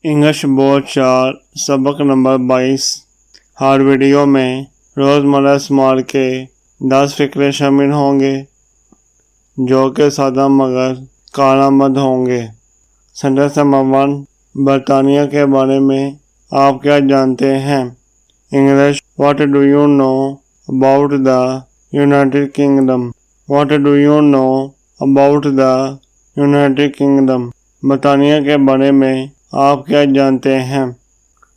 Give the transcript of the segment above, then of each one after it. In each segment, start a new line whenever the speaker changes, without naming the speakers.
English बोल चाल सबक नंबर 22। हर वीडियो में रोज़मर्रा इस्तेमाल के 10 फ़िक्रे शामिल होंगे जो कि सादा मगर कारआमद होंगे। सेंटेंस नंबर 1, बरतानिया के बारे में आप क्या जानते हैं? English, what do you know about the United kingdom? What do you know about the United kingdom? बरतानिया के बारे में आप क्या जानते हैं?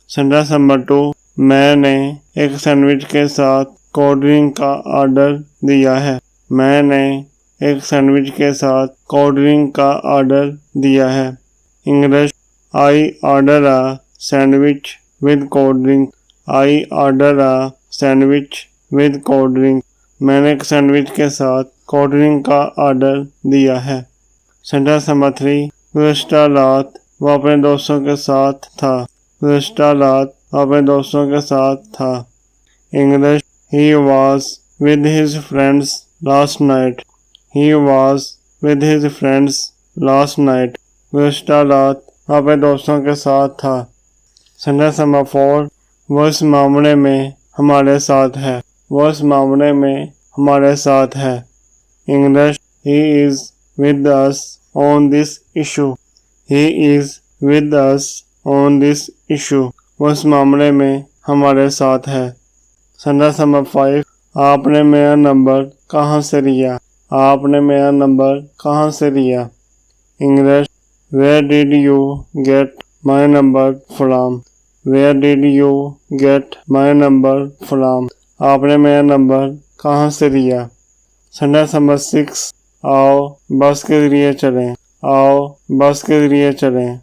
सेंटेंस नंबर 2, मैंने एक सैंडविच के साथ कोल्ड ड्रिंक का ऑर्डर दिया है। मैंने एक सैंडविच के साथ कोल्ड ड्रिंक का ऑर्डर दिया है। English, I order a sandwich with cold drink. I order a sandwich with cold drink. मैंने एक सैंडविच के साथ कोल्ड ड्रिंक का ऑर्डर दिया है। सेंटेंस नंबर 3, गुज़श्ता रात वो अपने दोस्तों के साथ था। गुज़श्ता रात वो अपने दोस्तों के साथ था। English, he was with his friends last night. He was with his friends last night. गुज़श्ता रात वो अपने दोस्तों के साथ था। सेंटेंस नंबर 4, वो इस मामले में हमारे साथ है। वो इस मामले में हमारे साथ है। English, he is with us on this issue. He is with us on this issue. वो इस मामले में हमारे साथ है। सेंटेंस नंबर 5, आपने मेरा नंबर कहाँ से लिया? आपने मेरा नंबर कहाँ से लिया? English, Where did you get my number from? Where did you get my number from? आपने मेरा नंबर कहाँ से लिया? सेंटेंस नंबर 6, आओ बस के जरिए चलें। आओ बस के जरिए चलें।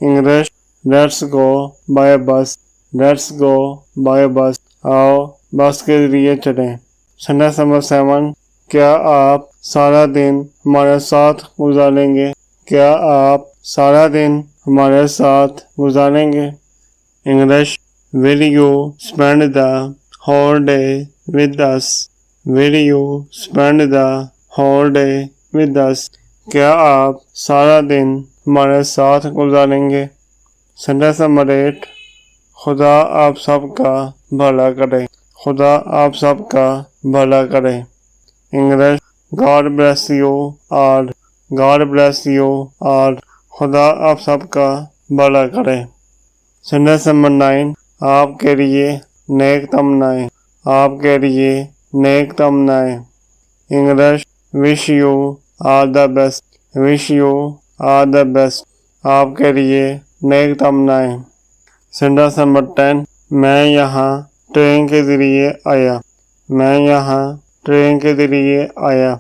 इंग्लिश, लेट्स गो बाय बस। लेट्स गो बाय बस। आओ बस के जरिए चलें। सेंटेंस नंबर 7, क्या आप सारा दिन हमारे साथ गुजारेंगे? क्या आप सारा दिन हमारे साथ गुजारेंगे? English, will you spend the whole day with us? Will you spend the whole day with us? क्या आप सारा दिन हमारे साथ गुजारेंगे? सेंटेंस नंबर 8, खुदा आप सबका भला करे। खुदा आप सबका भला करे। English, God bless you all. God bless you all. खुदा आप सबका भला करे। सेंटेंस नंबर 9, आपके लिए नेक तमन्नाएं। आपके लिए नेक तमन्नाएं। English, wish you all the best. Wish you all the best. आपके लिए नेक तमन्नाएं। सेंटेंस नंबर 10, मैं यहाँ ट्रेन के जरिए आया। मैं यहाँ ट्रेन के जरिए आया।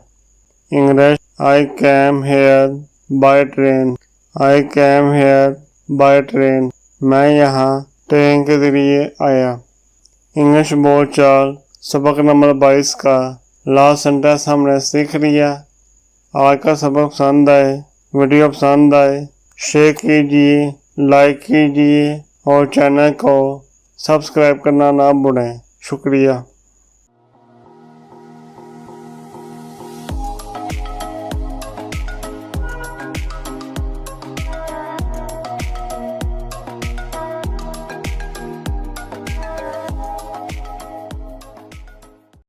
English, I came here by train. I came here by train. मैं यहाँ ट्रेन के जरिए आया। इंग्लिश बोल चाल सबक नंबर 22 का लास्ट सेंटेंस हमने सीख लिया। आज का सबक पसंद आए, वीडियो पसंद आए, शेयर कीजिए, लाइक कीजिए और चैनल को सब्सक्राइब करना ना भूलें। शुक्रिया।